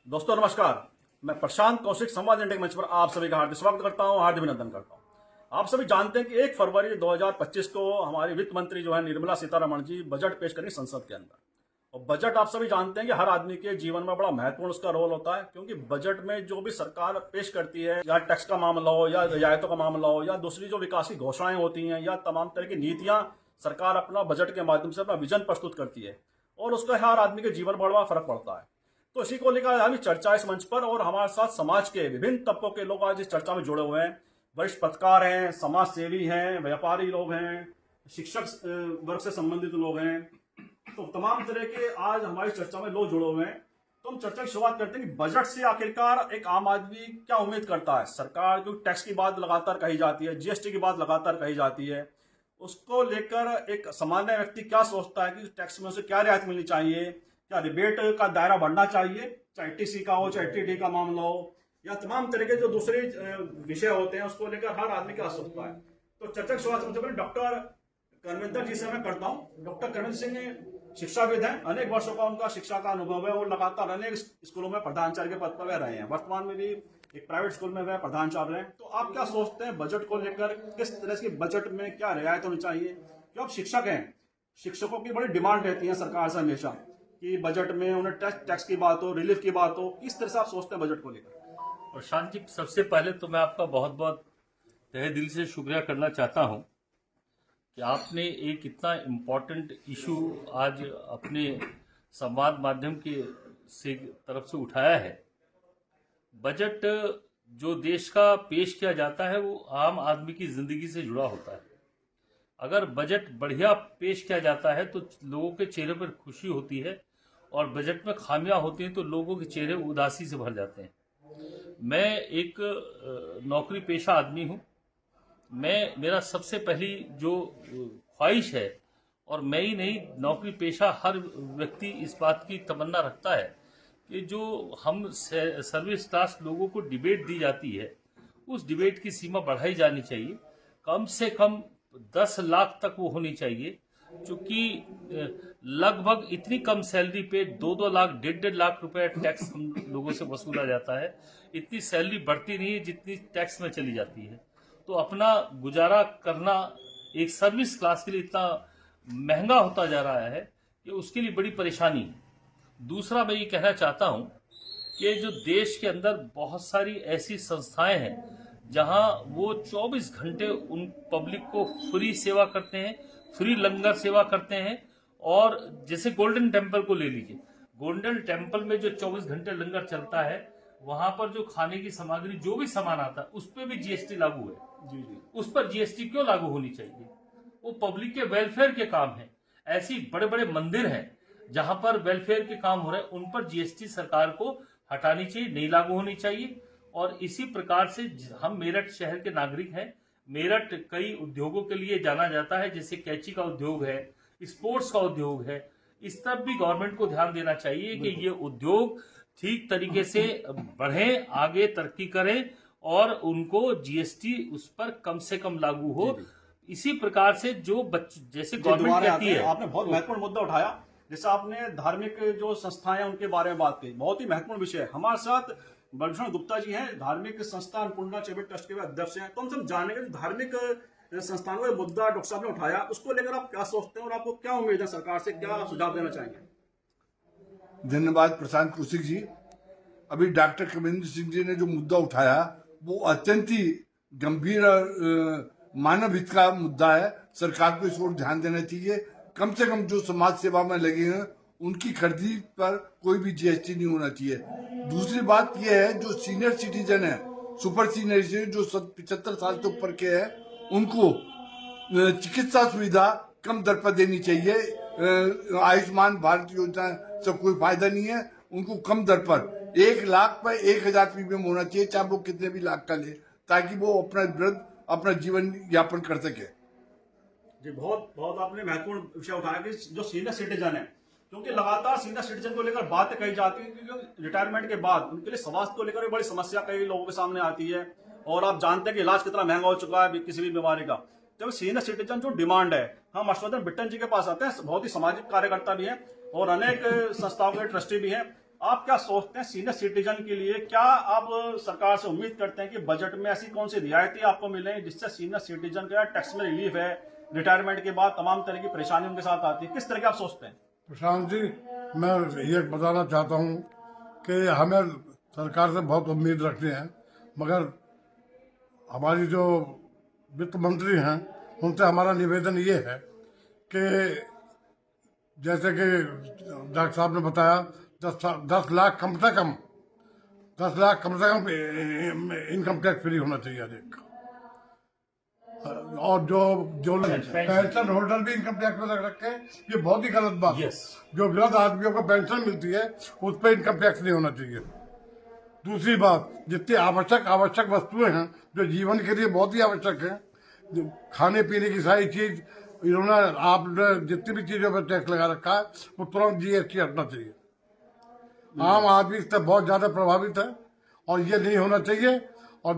दोस्तों नमस्कार। मैं प्रशांत कौशिक संवाद इंडिया के मंच पर आप सभी का हार्दिक स्वागत करता हूं, हार्दिक अभिनंदन करता हूं। आप सभी जानते हैं कि 1 फरवरी 2025 को हमारी वित्त मंत्री जो है निर्मला सीतारमण जी बजट पेश करेंगी संसद के अंदर। और बजट आप सभी जानते हैं कि हर आदमी के जीवन में बड़ा महत्वपूर्ण उसका रोल होता है, क्योंकि बजट में जो भी सरकार पेश करती है, या टैक्स का मामला हो या रियायतों का मामला हो या दूसरी जो विकास की घोषणाएं होती हैं या तमाम तरह की नीतियां सरकार अपना बजट के माध्यम से अपना विजन प्रस्तुत करती है और उसका हर आदमी के जीवन पर बड़ा फर्क पड़ता है। तो इसी को लेकर आज चर्चा इस मंच पर, और हमारे साथ समाज के विभिन्न तबकों के लोग आज इस चर्चा में जुड़े हुए हैं। वरिष्ठ पत्रकार हैं, समाज सेवी हैं, व्यापारी लोग हैं, शिक्षक वर्ग से संबंधित लोग हैं, तो तमाम तरह के आज हमारी चर्चा में लोग जुड़े हुए हैं। तो हम चर्चा की शुरुआत करते हैं कि बजट से आखिरकार एक आम आदमी क्या उम्मीद करता है। सरकार जो टैक्स की बात लगातार कही जाती है, जीएसटी की बात लगातार कही जाती है, उसको लेकर एक सामान्य व्यक्ति क्या सोचता है कि टैक्स में उसे क्या रियायत मिलनी चाहिए, क्या रिबेट का दायरा बढ़ना चाहिए, चाहे टीसी का हो, चाहे टीडी का मामला हो, या तमाम तरह के जो दूसरे विषय होते हैं उसको लेकर हर आदमी क्या सोचता है। तो चर्चा की शुरुआत सबसे पहले डॉक्टर करमिंदर जी से मैं करता हूँ। डॉक्टर करमिंदर सिंह शिक्षाविद हैं, अनेक वर्षों का उनका शिक्षा का अनुभव है और लगातार अनेक स्कूलों में प्रधानाचार्य के पद पर वह रहे हैं। वर्तमान में भी एक प्राइवेट स्कूल में वह प्रधानाचार्य हैं। तो आप क्या सोचते हैं बजट को लेकर, किस तरह से बजट में क्या रियायत होनी चाहिए? क्यों आप शिक्षक हैं, शिक्षकों की बड़ी डिमांड रहती है सरकार से हमेशा कि बजट में उन्हें टैक्स की बात हो, रिलीफ की बात हो, किस तरह से आप सोचते हैं बजट को लेकर? प्रशांत जी, सबसे पहले तो मैं आपका बहुत बहुत तहे दिल से शुक्रिया करना चाहता हूं कि आपने एक इतना इम्पोर्टेंट इशू आज अपने संवाद माध्यम के तरफ से उठाया है। बजट जो देश का पेश किया जाता है वो आम आदमी की जिंदगी से जुड़ा होता है। अगर बजट बढ़िया पेश किया जाता है तो लोगों के चेहरे पर खुशी होती है, और बजट में खामियां होती हैं तो लोगों के चेहरे उदासी से भर जाते हैं। मैं एक नौकरी पेशा आदमी हूं। मेरा सबसे पहली जो ख्वाहिश है, और मैं ही नहीं, नौकरी पेशा हर व्यक्ति इस बात की तमन्ना रखता है कि जो हम सर्विस क्लास लोगों को डिबेट दी जाती है, उस डिबेट की सीमा बढ़ाई जानी चाहिए। कम से कम 10 लाख तक वो होनी चाहिए, क्योंकि लगभग इतनी कम सैलरी पे 2-2 लाख, 1.5 लाख रुपए टैक्स हम लोगों से वसूला जाता है। इतनी सैलरी बढ़ती नहीं है जितनी टैक्स में चली जाती है। तो अपना गुजारा करना एक सर्विस क्लास के लिए इतना महंगा होता जा रहा है कि उसके लिए बड़ी परेशानी है। दूसरा, मैं ये कहना चाहता हूं कि जो देश के अंदर बहुत सारी ऐसी संस्थाएं हैं जहां वो 24 घंटे उन पब्लिक को फ्री सेवा करते हैं, फ्री लंगर सेवा करते हैं। और जैसे गोल्डन टेम्पल को ले लीजिए, गोल्डन टेम्पल में जो 24 घंटे लंगर चलता है, वहां पर जो खाने की सामग्री, जो भी सामान आता है, उस पर भी जीएसटी लागू है। जी। उस पर जीएसटी क्यों लागू होनी चाहिए? वो पब्लिक के वेलफेयर के काम है। ऐसी बड़े बड़े मंदिर हैं जहां पर वेलफेयर के काम हो रहे हैं, उन पर जीएसटी सरकार को हटानी चाहिए, नहीं लागू होनी चाहिए। और इसी प्रकार से हम मेरठ शहर के नागरिक हैं। मेरठ कई उद्योगों के लिए जाना जाता है, जैसे कैंची का उद्योग है, स्पोर्ट्स का उद्योग है। इस तरफ भी गवर्नमेंट को ध्यान देना चाहिए कि ये उद्योग ठीक तरीके से बढ़े, आगे तरक्की करें, और उनको जीएसटी उस पर कम से कम लागू हो। इसी प्रकार से जो जैसे गवर्नमेंट कहती है। आपने बहुत महत्वपूर्ण मुद्दा उठाया, जैसे आपने धार्मिक जो संस्थाएं हैं उनके बारे में बात की, बहुत ही महत्वपूर्ण विषय है। हमारे साथ बलभूषण गुप्ता जी हैं, धार्मिक संस्था अन्नपूर्णा चैरिटेबल ट्रस्ट के अध्यक्ष हैं। तो हम सब जानेंगे धार्मिक संस्थानों का मुद्दा डॉक्टर साहब ने उठाया, उसको लेकर आप क्या सोचते हैं और आपको क्या उम्मीद है, सरकार से क्या सुझाव देना चाहेंगे? धन्यवाद प्रशांत कौशिक जी। अभी डॉक्टर करमिंदर सिंह जी ने जो मुद्दा उठाया वो अत्यंत ही गंभीर मानव हित का मुद्दा है। सरकार को इस ओर ध्यान देना चाहिए। कम से कम जो समाज सेवा में लगे हैं उनकी खरीदी पर कोई भी जीएसटी नहीं होना चाहिए। दूसरी बात यह है, जो सीनियर सिटीजन है, सुपर सीनियर सिटीजन जो 75 साल से ऊपर के हैं, उनको चिकित्सा सुविधा कम दर पर देनी चाहिए। आयुष्मान भारत योजना से कोई फायदा नहीं है। उनको कम दर पर 1 लाख पर 1000 प्रीमियम होना चाहिए, चाहे वो कितने भी लाख का ले, ताकि वो अपना जीवन यापन कर सके। जी, बहुत बहुत आपने महत्वपूर्ण विषय उठाया कि जो सीनियर सिटीजन है, क्योंकि लगातार सीनियर सिटीजन को लेकर बातें कही जाती है, क्योंकि रिटायरमेंट के बाद उनके लिए स्वास्थ्य को लेकर भी बड़ी समस्या कई लोगों के सामने आती है। और आप जानते हैं कि इलाज कितना महंगा हो चुका है किसी भी बीमारी का। तो सीनियर सिटीजन जो डिमांड है, हम हर्षवर्धन बिट्टन जी के पास आते हैं, बहुत ही सामाजिक कार्यकर्ता भी हैं और अनेक संस्थाओं के ट्रस्टी भी हैं। आप क्या सोचते हैं सीनियर सिटीजन के लिए, क्या आप सरकार से उम्मीद करते हैं कि बजट में ऐसी कौन सी रियायतें आपको मिलें जिससे सीनियर सिटीजन का टैक्स में रिलीफ है, रिटायरमेंट के बाद तमाम तरह की परेशानी उनके साथ आती है, किस तरह के आप सोचते हैं? प्रशांत जी, मैं ये बताना चाहता हूँ कि हमें सरकार से बहुत उम्मीद रखते हैं, मगर हमारी जो वित्त मंत्री हैं उनसे हमारा निवेदन ये है कि जैसे कि डॉक्टर साहब ने बताया 10 लाख कम से कम 10 लाख कम से कम इनकम टैक्स फ्री होना चाहिए हर एक का। और जो जो पेंशन होल्डर भी इनकम टैक्स में लग रखे हैं, ये बहुत ही गलत बात है। जो वृद्ध आदमियों को पेंशन मिलती है उस पर इनकम टैक्स नहीं होना चाहिए। दूसरी बात, जितनी आवश्यक वस्तुएं हैं जो जीवन के लिए बहुत ही आवश्यक है, जो खाने पीने की सारी चीज इन्होंने आपने जितनी भी चीजों पर टैक्स लगा रखा है वो तुरंत जीएसटी हटना चाहिए। आम आदमी इससे बहुत ज्यादा प्रभावित है और ये नहीं होना चाहिए। और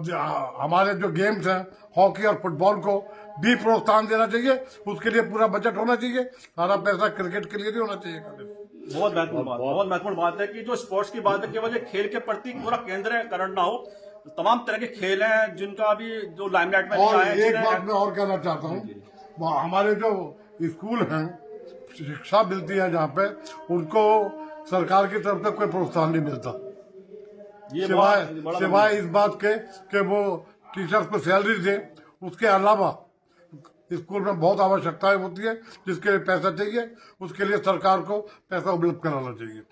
हमारे जो गेम्स हैं हॉकी और फुटबॉल को भी प्रोत्साहन देना चाहिए, उसके लिए पूरा बजट होना चाहिए। सारा पैसा क्रिकेट के लिए नहीं होना चाहिए। बहुत महत्वपूर्ण बात है कि जो स्पोर्ट्स की बात है केवल ये खेल के प्रति पूरा केंद्रीकरण ना हो, तमाम तरह के खेल हैं जिनका अभी जो लाइमलाइट में और आए हैं। एक बात मैं और कहना चाहता हूँ, हमारे जो स्कूल हैं, शिक्षा मिलती है जहाँ पे, उनको सरकार की तरफ से कोई प्रोत्साहन नहीं मिलता, सिवाय इस बात के कि वो टीचर्स को सैलरी दे। उसके अलावा स्कूल में बहुत आवश्यकताएं होती है जिसके लिए पैसा चाहिए, उसके लिए सरकार को पैसा उपलब्ध कराना चाहिए।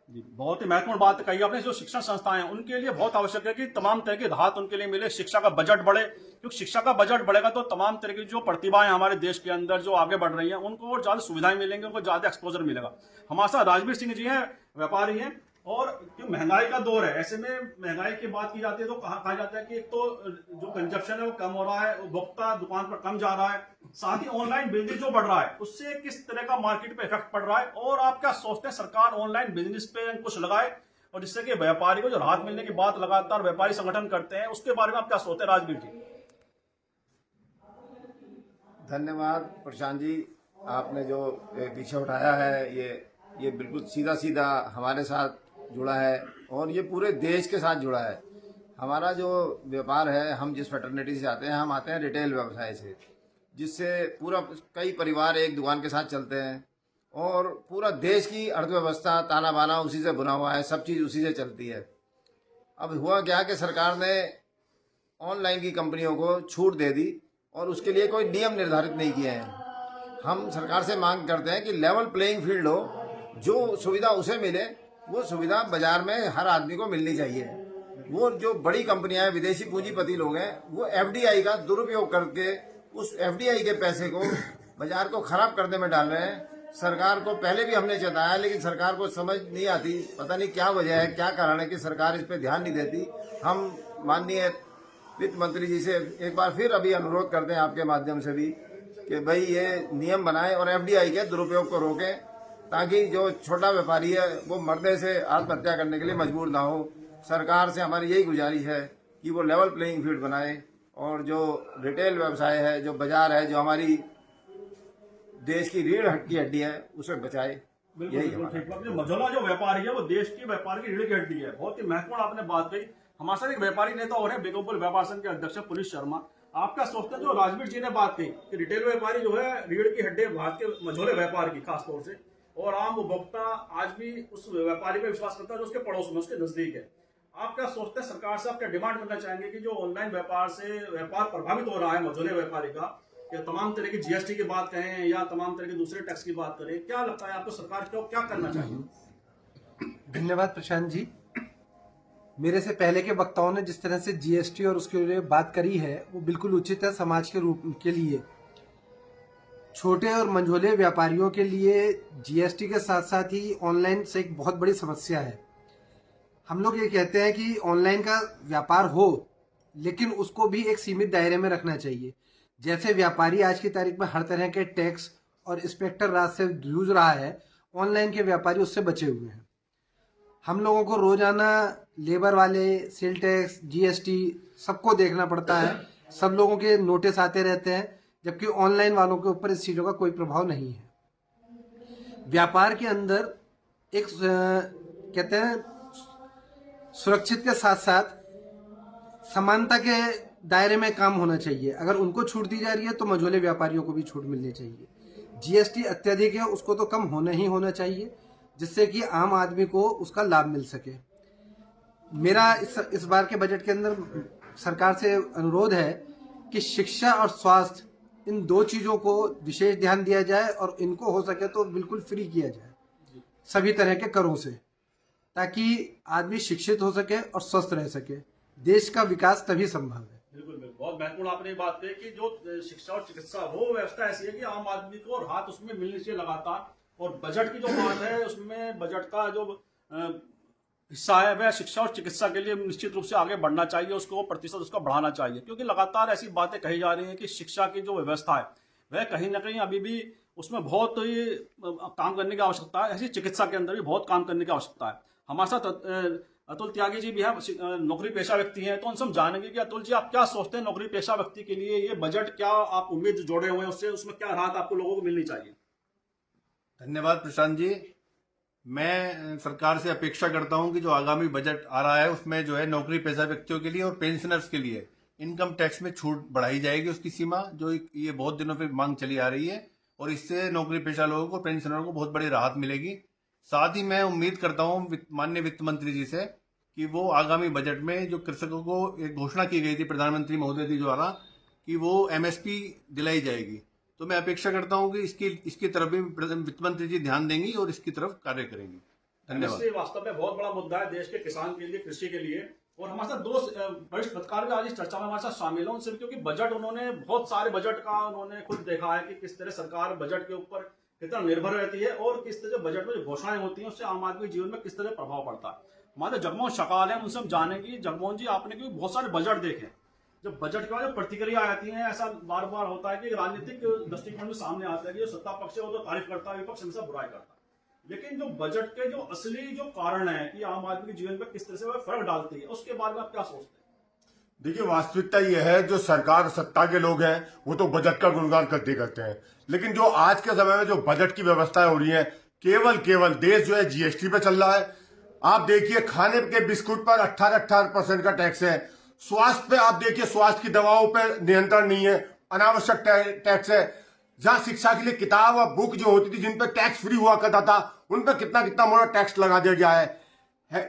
बहुत ही महत्वपूर्ण बात कही आपने। जो शिक्षण संस्थाएं हैं उनके लिए बहुत आवश्यक है कि तमाम तरह की राहत उनके लिए मिले, शिक्षा का बजट बढ़े, क्योंकि शिक्षा का बजट बढ़ेगा तो तमाम तरह की जो प्रतिभाएं हमारे देश के अंदर जो आगे बढ़ रही हैं उनको और ज्यादा सुविधाएं मिलेंगी, उनको ज्यादा एक्सपोजर मिलेगा। हमारे साथ राजवीर सिंह जी हैं, व्यापारी हैं, और जो महंगाई का दौर है, ऐसे में महंगाई की बात की जाती है तो कहा जाता है कि एक तो जो कंजप्शन है वो कम हो रहा है, उपभोक्ता दुकान पर कम जा रहा है, साथ ही ऑनलाइन बिजनेस जो बढ़ रहा है उससे किस तरह का मार्केट पे इफेक्ट पड़ रहा है, और आप क्या सोचते हैं सरकार ऑनलाइन बिजनेस पे कुछ लगाए और जिससे कि व्यापारी को जो राहत मिलने की बात लगातार व्यापारी संगठन करते हैं, उसके बारे में आप क्या सोचते हैं राजवीर जी? धन्यवाद प्रशांत जी, आपने जो विषय उठाया है ये बिल्कुल सीधा हमारे साथ जुड़ा है और ये पूरे देश के साथ जुड़ा है। हमारा जो व्यापार है, हम जिस फैटर्निटी से आते हैं, हम आते हैं रिटेल व्यवसाय से, जिससे पूरा कई परिवार एक दुकान के साथ चलते हैं और पूरा देश की अर्थव्यवस्था ताना बाना उसी से बुना हुआ है, सब चीज़ उसी से चलती है। अब हुआ क्या कि सरकार ने ऑनलाइन की कंपनियों को छूट दे दी और उसके लिए कोई नियम निर्धारित नहीं किए हैं। हम सरकार से मांग करते हैं कि लेवल प्लेइंग फील्ड हो, जो सुविधा उसे मिले वो सुविधा बाजार में हर आदमी को मिलनी चाहिए। वो जो बड़ी कंपनियां हैं, विदेशी पूंजीपति लोग हैं, वो एफडीआई का दुरुपयोग करके उस एफडीआई के पैसे को बाजार को खराब करने में डाल रहे हैं। सरकार को पहले भी हमने चेताया, लेकिन सरकार को समझ नहीं आती, पता नहीं क्या वजह है, क्या कारण है कि सरकार इस पर ध्यान नहीं देती। हम माननीय वित्त मंत्री जी से एक बार फिर अभी अनुरोध करते हैं आपके माध्यम से भी कि भाई ये नियम बनाएं और एफडीआई के दुरुपयोग को रोकें, ताकि जो छोटा व्यापारी है वो मरने से आत्महत्या करने के लिए मजबूर ना हो। सरकार से हमारी यही गुजारिश है कि वो लेवल प्लेइंग फील्ड बनाए और जो रिटेल व्यवसाय है, जो बाजार है, जो हमारी देश की रीढ़ की हड्डी है, उसे बचाए। यही मझौला जो व्यापारी है वो देश की व्यापार की रीढ़ की हड्डी है। बहुत ही महत्वपूर्ण आपने बात कही। हमारे साथ एक व्यापारी नेता और है, बेगमपुर व्यापार संघ के अध्यक्ष पुनीत शर्मा। आप क्या सोचते हैं जो राजवीर जी ने बात कही कि रिटेल व्यापारी जो है रीढ़ की हड्डी भारत के मझौले व्यापार की खासतौर से, और आम उपभोक्ता आज भी उस व्यापारी पे विश्वास करता है जो उसके पड़ोस में, उसके नजदीक है। आप क्या सोचते हैं सरकार से आप क्या डिमांड करना चाहेंगे कि जो ऑनलाइन व्यापार से व्यापार प्रभावित हो रहा है मझौले व्यापारी का, या तमाम तरह की जीएसटी की बात करें या तमाम तरह के दूसरे टैक्स की बात करें, क्या लगता है आपको सरकार को क्या करना चाहिए? धन्यवाद प्रशांत जी। मेरे से पहले के वक्ताओं ने जिस तरह से जीएसटी और उसके लिए बात करी है वो बिल्कुल उचित है। समाज के रूप के लिए छोटे और मंझोले व्यापारियों के लिए जीएसटी के साथ साथ ही ऑनलाइन से एक बहुत बड़ी समस्या है। हम लोग ये कहते हैं कि ऑनलाइन का व्यापार हो, लेकिन उसको भी एक सीमित दायरे में रखना चाहिए। जैसे व्यापारी आज की तारीख में हर तरह के टैक्स और इंस्पेक्टर राज से जूझ रहा है, ऑनलाइन के व्यापारी उससे बचे हुए हैं। हम लोगों को रोजाना लेबर वाले, सेल टैक्स, जीएसटी सबको देखना पड़ता है। सब लोगों के नोटिस आते रहते हैं, जबकि ऑनलाइन वालों के ऊपर इस चीज़ों का कोई प्रभाव नहीं है। व्यापार के अंदर एक कहते हैं सुरक्षित के साथ साथ समानता के दायरे में काम होना चाहिए। अगर उनको छूट दी जा रही है तो मझोले व्यापारियों को भी छूट मिलनी चाहिए। जीएसटी अत्यधिक है, उसको तो कम होना ही होना चाहिए, जिससे कि आम आदमी को उसका लाभ मिल सके। मेरा इस बार के बजट के अंदर सरकार से अनुरोध है कि शिक्षा और स्वास्थ्य, इन दो चीजों को विशेष ध्यान दिया जाए और इनको हो सके तो बिल्कुल फ्री किया जाए सभी तरह के करों से, ताकि आदमी शिक्षित हो सके और स्वस्थ रह सके। देश का विकास तभी संभव है। बिल्कुल बिल्कुल, बहुत महत्वपूर्ण आपने ये बात कही कि जो शिक्षा और चिकित्सा वो व्यवस्था ऐसी है कि आम आदमी को राहत उसमें मिलनी चाहिए लगातार। और बजट की जो बात है उसमें बजट का जो हिस्सा है वह शिक्षा और चिकित्सा के लिए निश्चित रूप से आगे बढ़ना चाहिए, उसको प्रतिशत उसका बढ़ाना चाहिए, क्योंकि लगातार ऐसी बातें कही जा रही हैं कि शिक्षा की जो व्यवस्था है वह कहीं ना कहीं अभी भी उसमें बहुत ही काम करने की आवश्यकता है। ऐसी चिकित्सा के अंदर भी बहुत काम करने की आवश्यकता है। हमारे साथ अतुल त्यागी जी भी हैं, नौकरी पेशा व्यक्ति हैं, तो उनसे हम जानेंगे कि अतुल जी आप क्या सोचते हैं नौकरी पेशा व्यक्ति के लिए ये बजट, क्या आप उम्मीद जोड़े हुए हैं उससे, उसमें क्या राहत आपको लोगों को मिलनी चाहिए? धन्यवाद प्रशांत जी। मैं सरकार से अपेक्षा करता हूं कि जो आगामी बजट आ रहा है उसमें जो है नौकरी पेशा व्यक्तियों के लिए और पेंशनर्स के लिए इनकम टैक्स में छूट बढ़ाई जाएगी, उसकी सीमा जो ये बहुत दिनों से मांग चली आ रही है, और इससे नौकरी पेशा लोगों को, पेंशनरों को बहुत बड़ी राहत मिलेगी। साथ ही मैं उम्मीद करता हूं माननीय वित्त मंत्री जी से कि वो आगामी बजट में जो कृषकों को एक घोषणा की गई थी प्रधानमंत्री महोदय जी द्वारा कि वो एमएसपी दिलाई जाएगी, तो मैं अपेक्षा करता हूं कि इसकी तरफ भी वित्त मंत्री जी ध्यान देंगी और इसकी तरफ कार्य करेंगी। धन्यवाद। वास्तव में बहुत बड़ा मुद्दा है देश के किसान के लिए, कृषि के लिए। और हमारे साथ दो वरिष्ठ पत्रकार भी आज इस चर्चा में हमारे साथ शामिल हैं, उनसे भी, क्योंकि बजट उन्होंने बहुत सारे बजट का उन्होंने खुद देखा है कि किस तरह सरकार बजट के ऊपर कितना निर्भर रहती है और किस तरह बजट में जो घोषणाएं होती हैं उससे आम आदमी के जीवन में किस तरह प्रभाव पड़ता है। हमारे जगमोहन शकाल है, उनसे हम जानेंगे। जगमोहन जी, आपने क्योंकि बहुत सारे बजट देखे, जब बजट के बाद जो प्रतिक्रिया आती है, ऐसा बार बार होता है कि राजनीतिक दृष्टिकोण में सामने आता है कि जो सत्ता पक्ष है वो तो तारीफ करता है, विपक्ष हमेशा बुराई करता है, लेकिन जो बजट के जो असली जो कारण है कि आम आदमी के जीवन में किस तरह से वह फर्क डालती है, उसके बारे में आप क्या सोचते हैं? देखिए, वास्तविकता यह है, जो सरकार सत्ता के लोग हैं वो तो बजट का गुणगान करते हैं, लेकिन जो आज के समय में जो बजट की व्यवस्थाएं हो रही है, केवल देश जो है जीएसटी पे चल रहा है। आप देखिए, खाने के बिस्कुट पर 18% का टैक्स है। स्वास्थ्य पे आप देखिए, स्वास्थ्य की दवाओं पे नियंत्रण नहीं है, अनावश्यक टैक्स है। जहां शिक्षा के लिए किताब और बुक जो होती थी जिन पर टैक्स फ्री हुआ करता था, उन पर कितना मोटा टैक्स लगा दिया गया है।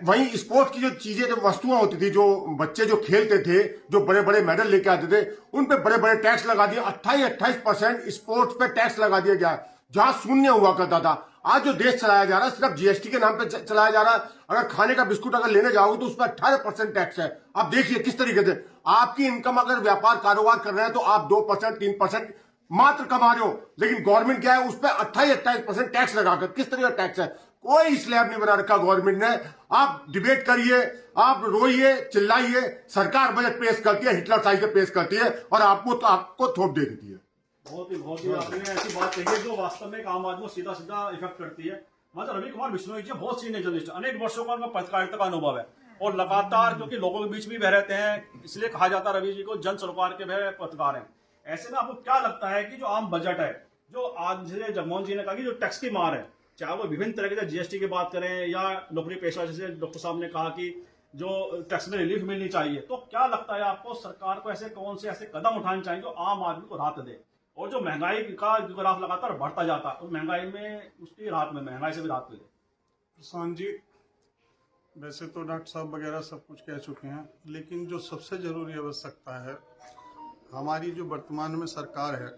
वहीं स्पोर्ट्स की जो चीजें, जो वस्तुएं होती थी, जो बच्चे जो खेलते थे, जो बड़े बड़े मेडल लेके आते थे, उन पे बड़े टैक्स लगा दिए। 28% स्पोर्ट्स पे टैक्स लगा दिया गया, जहां शून्य हुआ करता था। आज जो देश चलाया जा रहा है सिर्फ जीएसटी के नाम पे चलाया जा रहा है। अगर खाने का बिस्कुट अगर लेने जाओगे तो उस पर 18% टैक्स है। आप देखिए किस तरीके से आपकी इनकम, अगर व्यापार कारोबार कर रहे हैं तो आप 2% 3% मात्र कमा रहे हो, लेकिन गवर्नमेंट क्या है, उस पर 28% टैक्स लगाकर, किस तरह का टैक्स है, कोई स्लैब नहीं बना रखा गवर्नमेंट ने। आप डिबेट करिए, आप रोइए, चिल्लाइए, सरकार बजट पेश करती है, हिटलर साइज से पेश करती है और आपको थोप दे देती है। बहुत ही आपने ऐसी बात कही है जो वास्तव में आम आदमी को सीधा इफेक्ट करती है। मतलब रवि कुमार बिश्नोई जी बहुत सीनियर जर्नलिस्ट, अनेक वर्षों का उनका पत्रकारिता का अनुभव है और लगातार, क्योंकि लोगों के बीच भी बह रहते हैं, इसलिए कहा जाता है रवि जी को जन सरोकार के वह पत्रकार हैं। ऐसे में आपको क्या लगता है कि जो आम बजट है, जो आज जगमोहन जी ने कहा कि जो टैक्स की मार है, चाहे वो विभिन्न तरह के जीएसटी की बात करें या नौकरी पेशा, जैसे डॉक्टर साहब ने कहा कि जो टैक्स में रिलीफ मिलनी चाहिए, तो क्या लगता है आपको सरकार को ऐसे कौन से ऐसे कदम उठाने चाहिए जो आम आदमी को राहत दे? और जो महंगाई का जो ग्राफ लगातार बढ़ता जाता है, तो महंगाई में उसकी राहत में, महंगाई से भी राहत मिले। प्रशांत जी, वैसे तो डॉक्टर साहब वगैरह सब कुछ कह चुके हैं, लेकिन जो सबसे जरूरी आवश्यकता है, हमारी जो वर्तमान में सरकार है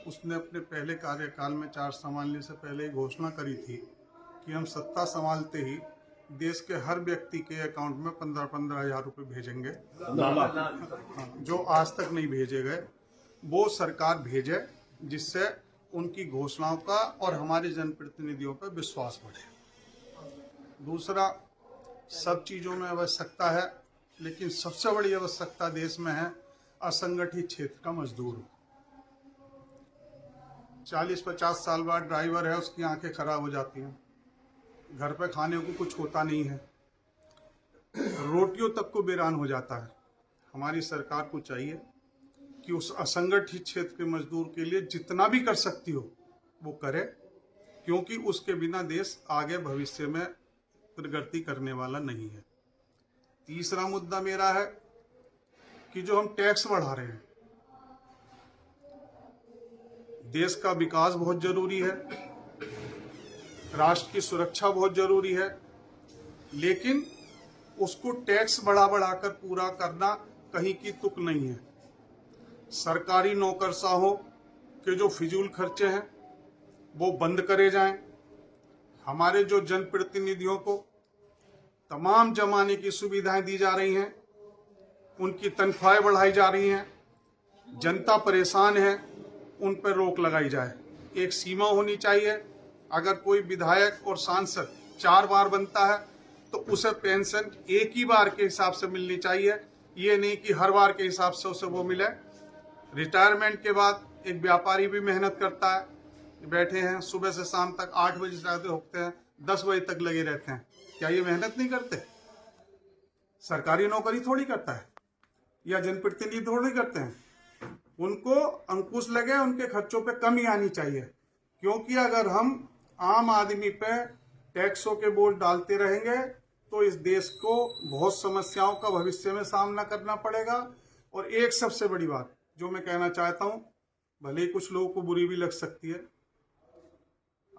उसने अपने पहले कार्यकाल में 4 संभालने से पहले घोषणा करी थी कि हम सत्ता संभालते ही देश के हर व्यक्ति के अकाउंट में 15-15 हज़ार रुपये भेजेंगे। जो आज तक नहीं भेजे गए वो सरकार भेजे, जिससे उनकी घोषणाओं का और हमारे जनप्रतिनिधियों पर विश्वास बढ़े। दूसरा, सब चीज़ों में आवश्यकता है, लेकिन सबसे बड़ी आवश्यकता देश में है असंगठित क्षेत्र का मजदूर। 40-50 साल बाद ड्राइवर है, उसकी आंखें खराब हो जाती हैं, घर पे खाने को कुछ होता नहीं है, रोटियों तक को वीरान हो जाता है। हमारी सरकार को चाहिए कि उस असंगठित क्षेत्र के मजदूर के लिए जितना भी कर सकती हो वो करे, क्योंकि उसके बिना देश आगे भविष्य में प्रगति करने वाला नहीं है। तीसरा मुद्दा मेरा है कि जो हम टैक्स बढ़ा रहे हैं, देश का विकास बहुत जरूरी है, राष्ट्र की सुरक्षा बहुत जरूरी है, लेकिन उसको टैक्स बढ़ा बढ़ाकर पूरा करना कहीं की तुक नहीं है। सरकारी नौकरशाहों के जो फिजूल खर्चे हैं वो बंद करे जाएं। हमारे जो जनप्रतिनिधियों को तमाम जमाने की सुविधाएं दी जा रही हैं, उनकी तनख्वाहें बढ़ाई जा रही हैं, जनता परेशान है, उन पर रोक लगाई जाए। एक सीमा होनी चाहिए। अगर कोई विधायक और सांसद 4 बार बनता है तो उसे पेंशन एक ही बार के हिसाब से मिलनी चाहिए, ये नहीं कि हर बार के हिसाब से उसे वो मिले। रिटायरमेंट के बाद एक व्यापारी भी मेहनत करता है, बैठे हैं सुबह से शाम तक 8 बजे से होते हैं, 10 बजे तक लगे रहते हैं, क्या ये मेहनत नहीं करते? सरकारी नौकरी थोड़ी करता है या जनप्रतिनिधि थोड़ी करते हैं। उनको अंकुश लगे, उनके खर्चों पे कमी आनी चाहिए, क्योंकि अगर हम आम आदमी पे टैक्सों के बोझ डालते रहेंगे तो इस देश को बहुत समस्याओं का भविष्य में सामना करना पड़ेगा। और एक सबसे बड़ी बात जो मैं कहना चाहता हूं, भले ही कुछ लोगों को बुरी भी लग सकती है,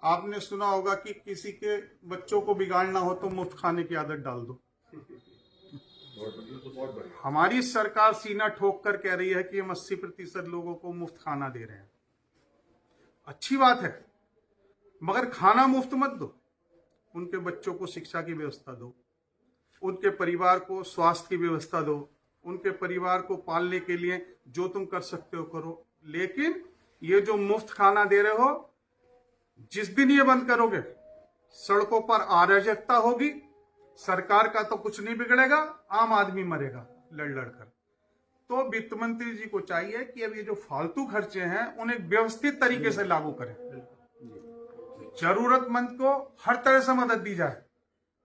आपने सुना होगा कि किसी के बच्चों को बिगाड़ना हो तो मुफ्त खाने की आदत डाल दो। हमारी सरकार सीना ठोक कर कह रही है कि हम 80% लोगों को मुफ्त खाना दे रहे हैं। अच्छी बात है, मगर खाना मुफ्त मत दो, उनके बच्चों को शिक्षा की व्यवस्था दो, उनके परिवार को स्वास्थ्य की व्यवस्था दो, उनके परिवार को पालने के लिए जो तुम कर सकते हो करो। लेकिन ये जो मुफ्त खाना दे रहे हो, जिस दिन ये बंद करोगे सड़कों पर अराजकता होगी, सरकार का तो कुछ नहीं बिगड़ेगा, आम आदमी मरेगा लड़ लड़ कर। तो वित्त मंत्री जी को चाहिए कि अब ये जो फालतू खर्चे हैं उन्हें व्यवस्थित तरीके से लागू करें। जरूरतमंद को हर तरह से मदद दी जाए,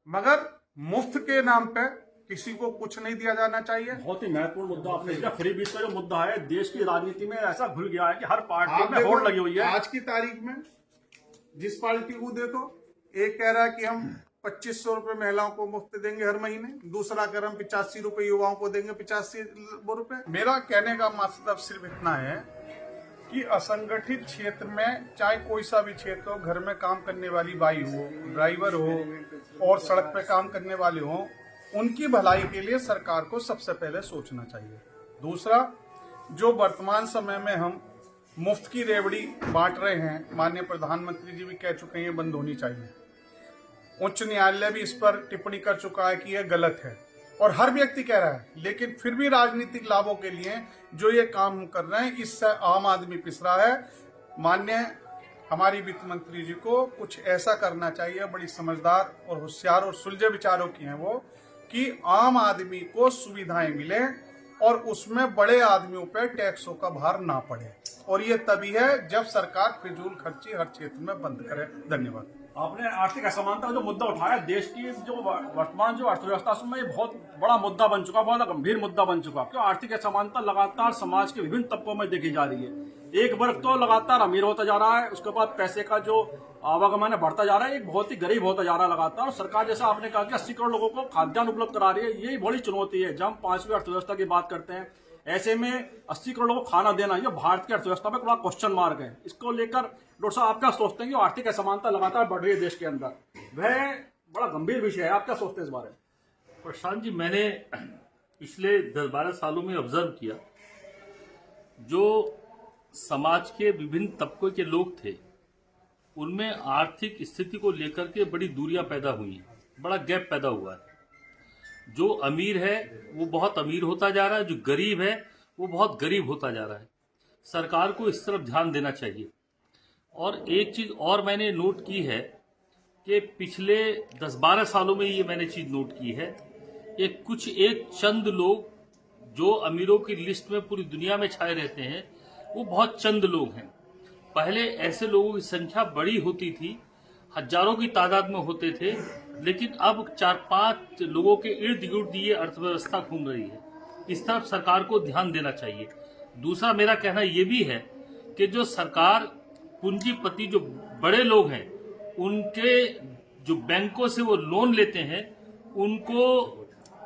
मगर मुफ्त के नाम पे किसी को कुछ नहीं दिया जाना चाहिए। बहुत ही महत्वपूर्ण मुद्दा आपने लिया। फ्री बीज का जो मुद्दा है, देश की राजनीति में ऐसा घुल गया है कि हर पार्टी आप में होड़ लगी हुई है। आज की तारीख में जिस पार्टी को देखो, एक कह रहा है कि हम 2500 रुपए महिलाओं को मुफ्त देंगे हर महीने, दूसरा कह रहा हम 85 रुपए युवाओं को देंगे, 85 रुपए। मेरा कहने का मतलब सिर्फ इतना है कि असंगठित क्षेत्र में चाहे कोई सा भी क्षेत्र हो, घर में काम करने वाली बाई हो, ड्राइवर हो और सड़क पे काम करने वाले हो, उनकी भलाई के लिए सरकार को सबसे पहले सोचना चाहिए। दूसरा, जो वर्तमान समय में हम मुफ्त की रेवड़ी बांट रहे हैं, माननीय प्रधानमंत्री जी भी कह चुके हैं ये बंद होनी चाहिए। उच्च न्यायालय भी इस पर टिप्पणी कर चुका है कि यह गलत है, और हर व्यक्ति कह रहा है, लेकिन फिर भी राजनीतिक लाभों के लिए जो ये काम कर रहे हैं, इससे आम आदमी पिस रहा है। माननीय हमारी वित्त मंत्री जी को कुछ ऐसा करना चाहिए, बड़ी समझदार और होशियार और सुलझे विचारों की हैं वो, कि आम आदमी को सुविधाएं मिले और उसमें बड़े आदमियों पर टैक्सों का भार ना पड़े। और ये तभी है जब सरकार फिजूल खर्ची हर क्षेत्र में बंद करे। धन्यवाद। आपने आर्थिक असमानता का जो मुद्दा उठाया, देश की जो वर्तमान जो अर्थव्यवस्था में ये बहुत बड़ा मुद्दा बन चुका, बहुत गंभीर मुद्दा बन चुका। क्यों आर्थिक असमानता लगातार समाज के विभिन्न तबकों में देखी जा रही है। एक वर्ग तो लगातार अमीर होता जा रहा है, उसके बाद पैसे का जो आवागमन है बढ़ता जा रहा है, एक बहुत ही गरीब होता जा रहा है लगातार। और सरकार, जैसा आपने कहा कि 80 करोड़ लोगों को खाद्यान्न उपलब्ध करा रही है, यही बड़ी चुनौती है। जब हम 5वीं अर्थव्यवस्था की बात करते हैं, ऐसे में 80 करोड़ लोगों को खाना देना, ये भारत की अर्थव्यवस्था में बड़ा क्वेश्चन मार्क है। इसको लेकर डॉक्टर साहब आप क्या सोचते हैं कि आर्थिक असमानता लगातार बढ़ रही है देश के अंदर, वह बड़ा गंभीर विषय है, आप क्या सोचते हैं इस बारे में? प्रशांत जी, मैंने पिछले 10-12 सालों में ऑब्जर्व किया, जो समाज के विभिन्न तबकों के लोग थे, उनमें आर्थिक स्थिति को लेकर के बड़ी दूरियां पैदा हुई हैं, बड़ा गैप पैदा हुआ है। जो अमीर है वो बहुत अमीर होता जा रहा है, जो गरीब है वो बहुत गरीब होता जा रहा है। सरकार को इस तरफ ध्यान देना चाहिए। और एक चीज और मैंने नोट की है कि पिछले 10-12 सालों में ये मैंने चीज नोट की है कि एक चंद लोग जो अमीरों की लिस्ट में पूरी दुनिया में छाए रहते हैं, वो बहुत चंद लोग हैं। पहले ऐसे लोगों की संख्या बड़ी होती थी, हजारों की तादाद में होते थे, लेकिन अब 4-5 लोगों के इर्द गिर्द ये अर्थव्यवस्था घूम रही है। इस तरफ सरकार को ध्यान देना चाहिए। दूसरा मेरा कहना ये भी है कि जो सरकार पूंजीपति जो बड़े लोग हैं, उनके जो बैंकों से वो लोन लेते हैं उनको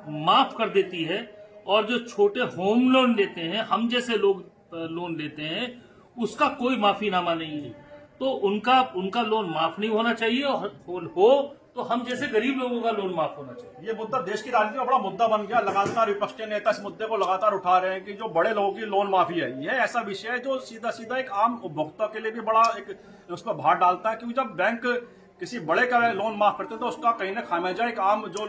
माफ कर देती है, और जो छोटे होम लोन लेते हैं, हम जैसे लोग लोन लेते हैं, उसका कोई माफीनामा नहीं है। तो उनका लोन माफ नहीं होना चाहिए, और हो तो हम जैसे गरीब लोगों का लोन माफ होना चाहिए। ये मुद्दा देश की राजनीति में बड़ा मुद्दा बन गया। लगातार विपक्ष के नेता इस मुद्दे को लगातार उठा रहे हैं कि जो बड़े लोगों की लोन माफी है, यह ऐसा विषय है जो सीधा सीधा एक आम उपभोक्ता के लिए भी बड़ा एक उस पर भार डालता है, क्योंकि जब बैंक किसी बड़े का लोन माफ करते हैं तो उसका कहीं ना खामियाजा एक आम जो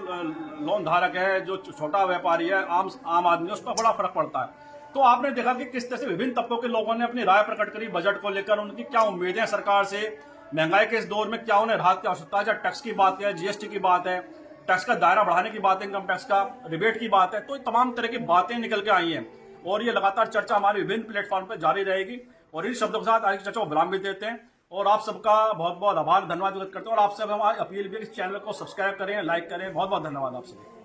लोन धारक है, जो छोटा व्यापारी है, आम आदमी है, उस पर बड़ा फर्क पड़ता है। तो आपने देखा कि किस तरह से विभिन्न तबकों के लोगों ने अपनी राय प्रकट करी बजट को लेकर, उनकी क्या उम्मीदें हैं सरकार से, महंगाई के इस दौर में क्या उन्हें राहत की आवश्यकता है। जब टैक्स की बात है, जीएसटी की बात है, टैक्स का दायरा बढ़ाने की बात है, इनकम टैक्स का रिबेट की बात है, तो तमाम तरह की बातें निकल के आई हैं और ये लगातार चर्चा हमारे विभिन्न प्लेटफॉर्म पर जारी रहेगी। और इन शब्दों के साथ आज की चर्चा को विराम भी देते हैं और आप सबका बहुत बहुत आभार धन्यवाद व्यक्त करते हैं। और आपसे हम अपील भी इस चैनल को सब्सक्राइब करें, लाइक करें। बहुत बहुत धन्यवाद आप सभी।